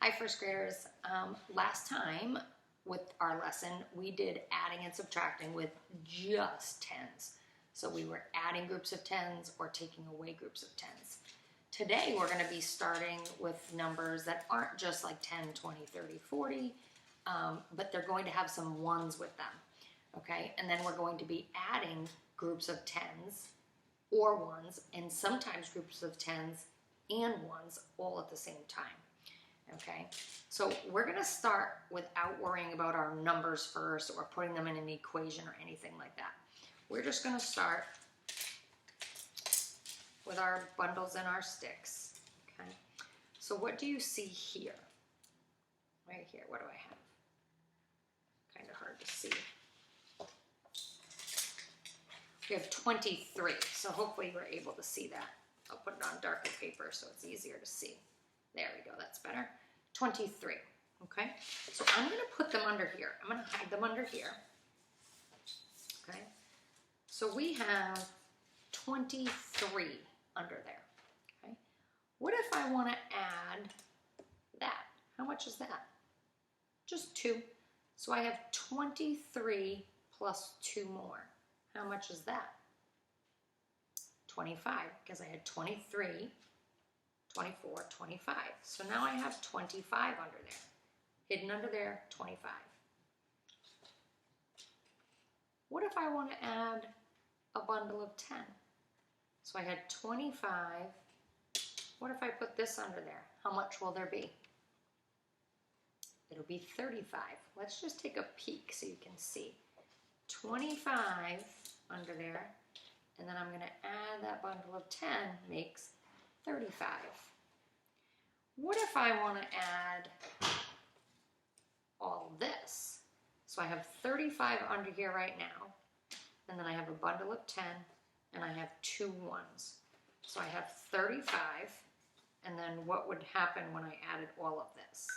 Hi, first graders. Last time with our lesson, we did adding and subtracting with just tens. So we were adding groups of tens or taking away groups of tens. Today, we're going to be starting with numbers that aren't just like 10, 20, 30, 40, but they're going to have some ones with them. Okay, and then we're going to be adding groups of tens or ones, and sometimes groups of tens and ones all at the same time. Okay, so we're going to start without worrying about our numbers first or putting them in an equation or anything like that. We're just going to start with our bundles and our sticks. Okay, so what do you see here? Right here, what do I have? Kind of hard to see. We have 23, so hopefully you're able to see that. I'll put it on darker paper so it's easier to see. There we go, that's better. 23, okay? So I'm going to put them under here. I'm going to hide them under here, okay? So we have 23 under there, okay? What if I want to add that? How much is that? Just 2. So I have 23 plus 2 more. How much is that? 25, because I had 23, 24, 25. So now I have 25 under there. Hidden under there, 25. What if I want to add a bundle of 10? So I had 25. What if I put this under there? How much will there be? It'll be 35. Let's just take a peek so you can see. 25 under there, and then I'm going to add that bundle of 10 makes 35. What if I want to add all this? So I have 35 under here right now, and then I have a bundle of 10, and I have 2 ones. So I have 35, and then what would happen when I added all of this?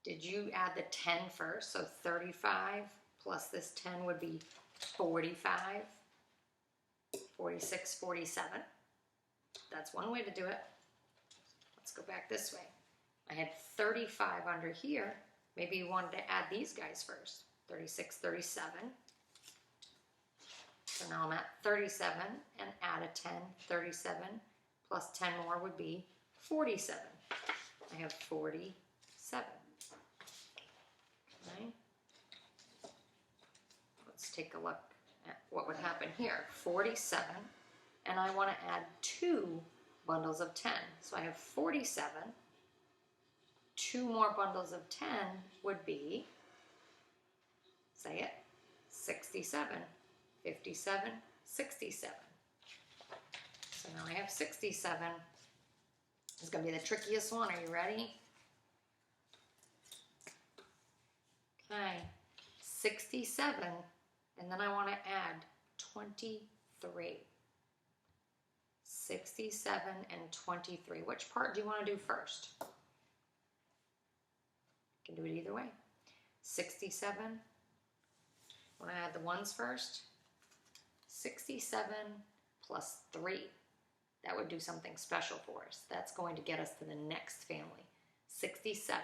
Did you add the 10 first? So 35 plus this 10 would be 45, 46, 47. That's one way to do it. Let's go back this way. I had 35 under here. Maybe you wanted to add these guys first. 36, 37. So now I'm at 37 and add a 10. 37 plus 10 more would be 47. I have 47. Okay. Let's take a look at what would happen here. 47, and I want to add 2 bundles of 10. So I have 47. 2 more bundles of 10 would be, say it, 67, 57, 67. So now I have 67. It's going to be the trickiest one. Are you ready? Okay, 67, and then I want to add 23. 67 and 23. Which part do you want to do first? You can do it either way. 67, want to add the ones first? 67 plus 3. That would do something special for us. That's going to get us to the next family. 67,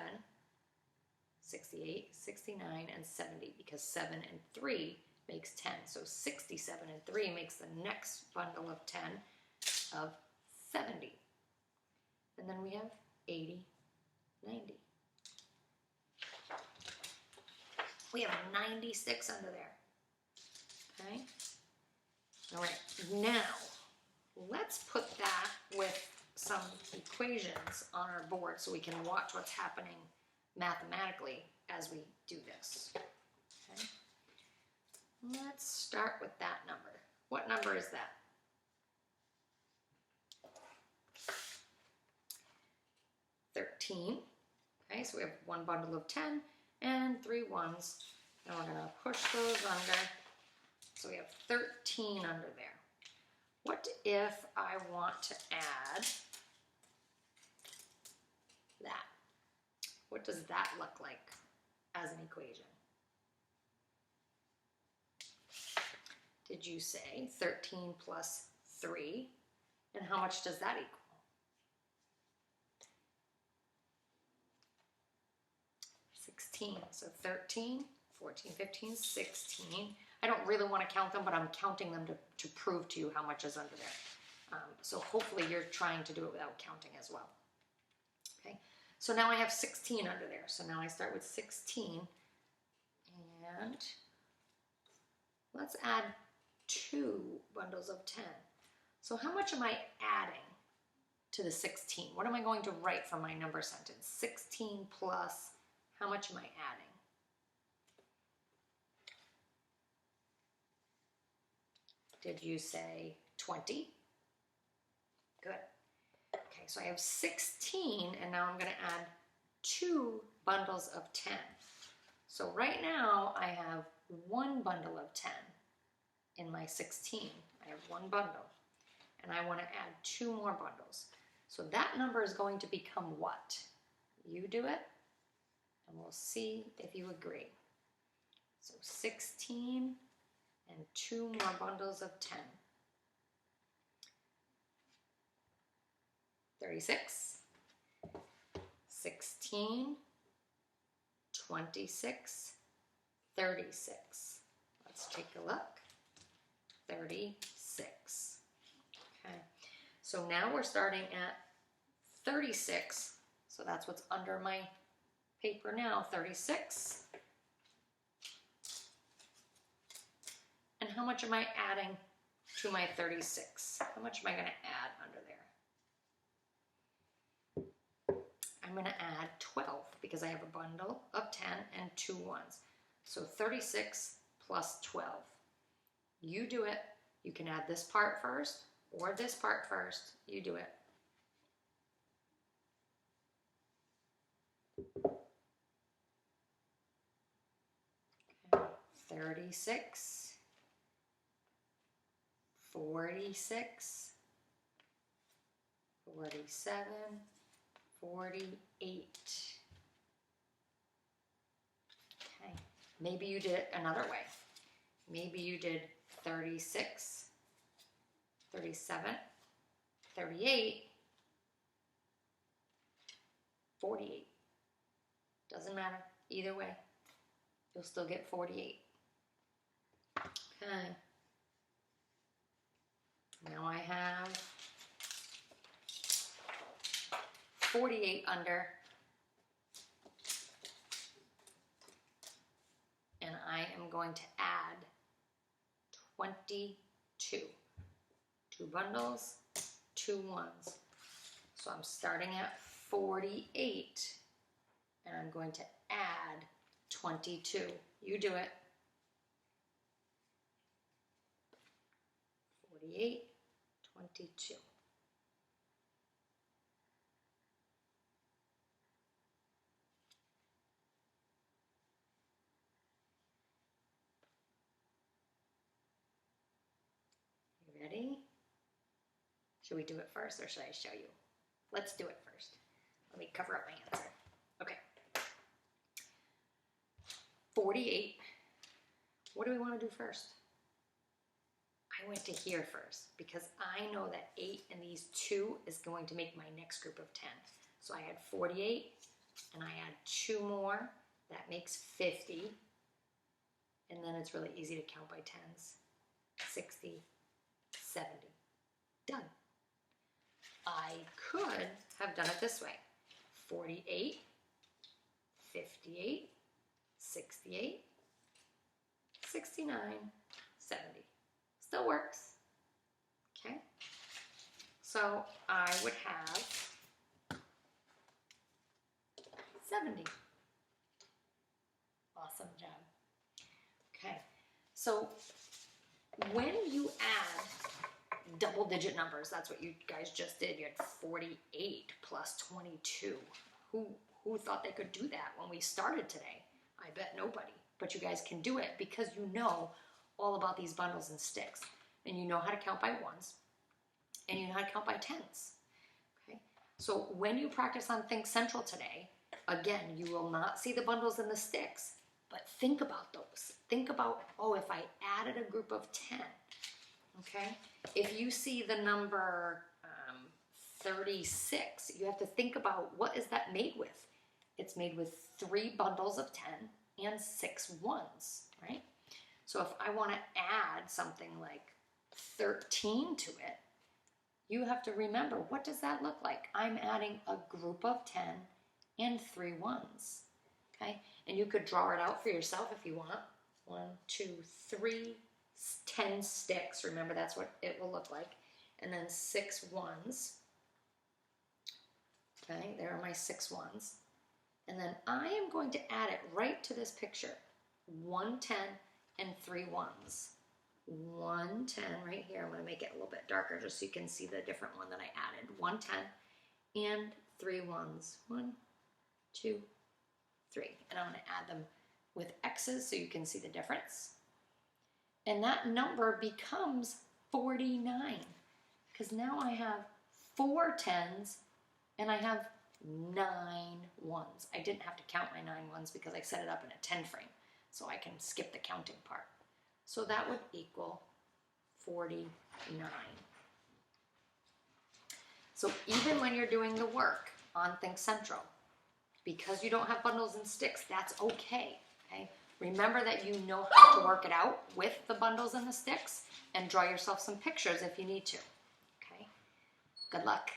68, 69, and 70, because 7 and 3 makes 10. So 67 and 3 makes the next bundle of 10 of 70. And then we have 80, 90. We have 96 under there. Okay? All right, now let's put that with some equations on our board so we can watch what's happening mathematically as we do this. Okay? Let's start with that number. What number is that? 13. Okay, so we have 1 bundle of 10 and 3 ones. And we're going to push those under. So we have 13 under there. What if I want to add that? What does that look like as an equation? Did you say 13 plus 3? And how much does that equal? 16. So 13, 14, 15, 16. I don't really want to count them, but I'm counting them to prove to you how much is under there. So hopefully you're trying to do it without counting as well. Okay, so now I have 16 under there. So now I start with 16, and let's add 2 bundles of 10. So how much am I adding to the 16? What am I going to write for my number sentence? 16 plus, how much am I adding? Did you say 20? Good. Okay, so I have 16, and now I'm going to add 2 bundles of 10. So right now I have 1 bundle of 10 in my 16. I have 1 bundle, and I want to add 2 more bundles. So that number is going to become what? You do it, and we'll see if you agree. So 16 and 2 more bundles of 10. 36, 16, 26, 36. Let's take a look. 36. Okay, so now we're starting at 36. So that's what's under my paper now, 36. And how much am I adding to my 36? How much am I going to add under there? I'm going to add 12 because I have a bundle of 10 and 2 ones. So 36 plus 12. You do it. You can add this part first or this part first. You do it. Okay. 36, 46, 47, 48. Okay, maybe you did it another way. Maybe you did 36, 37, 38, 48. Doesn't matter. Either way, you'll still get 48. Okay. Now I have 48 under, and I am going to add 22. 2 bundles, 2 ones. So I'm starting at 48, and I'm going to add 22. You do it. 48, 22. You ready? Should we do it first, or should I show you? Let's do it first. Let me cover up my answer. Okay. 48. What do we want to do first? I went to here first because I know that 8 and these 2 is going to make my next group of 10. So I had 48, and I add 2 more. That makes 50. And then it's really easy to count by tens. 60, 70. Done. I could have done it this way. 48, 58, 68, 69, 70. Still works. Okay. So I would have 70. Awesome job. Okay. So when you add double-digit numbers, that's what you guys just did. You had 48 plus 22. Who thought they could do that when we started today? I bet nobody. But you guys can do it because you know all about these bundles and sticks. And you know how to count by ones. And you know how to count by tens. Okay? So when you practice on Think Central today, again, you will not see the bundles and the sticks. But think about those. Think about, oh, if I added a group of 10, okay? If you see the number 36, you have to think about what is that made with? it's made with 3 bundles of 10 and 6 ones, right? So if I want to add something like 13 to it, you have to remember, what does that look like? I'm adding a group of 10 and 3 ones, okay? And you could draw it out for yourself if you want. 1, 2, 3, 10 sticks. Remember, that's what it will look like. And then 6 ones. Okay, there are my 6 ones. And then I am going to add it right to this picture. 1 10 and 3 ones. 1 10 right here. I'm going to make it a little bit darker just so you can see the different one that I added. 1 10 and 3 ones. 1, 2, 3. And I'm going to add them with X's so you can see the difference. And that number becomes 49 because now I have 4 10s and I have 9 ones. I didn't have to count my 9 ones because I set it up in a 10 frame, so I can skip the counting part. So that would equal 49. So even when you're doing the work on Think Central, because you don't have bundles and sticks, that's okay. Okay? Remember that you know how to work it out with the bundles and the sticks, and draw yourself some pictures if you need to. Okay? Good luck.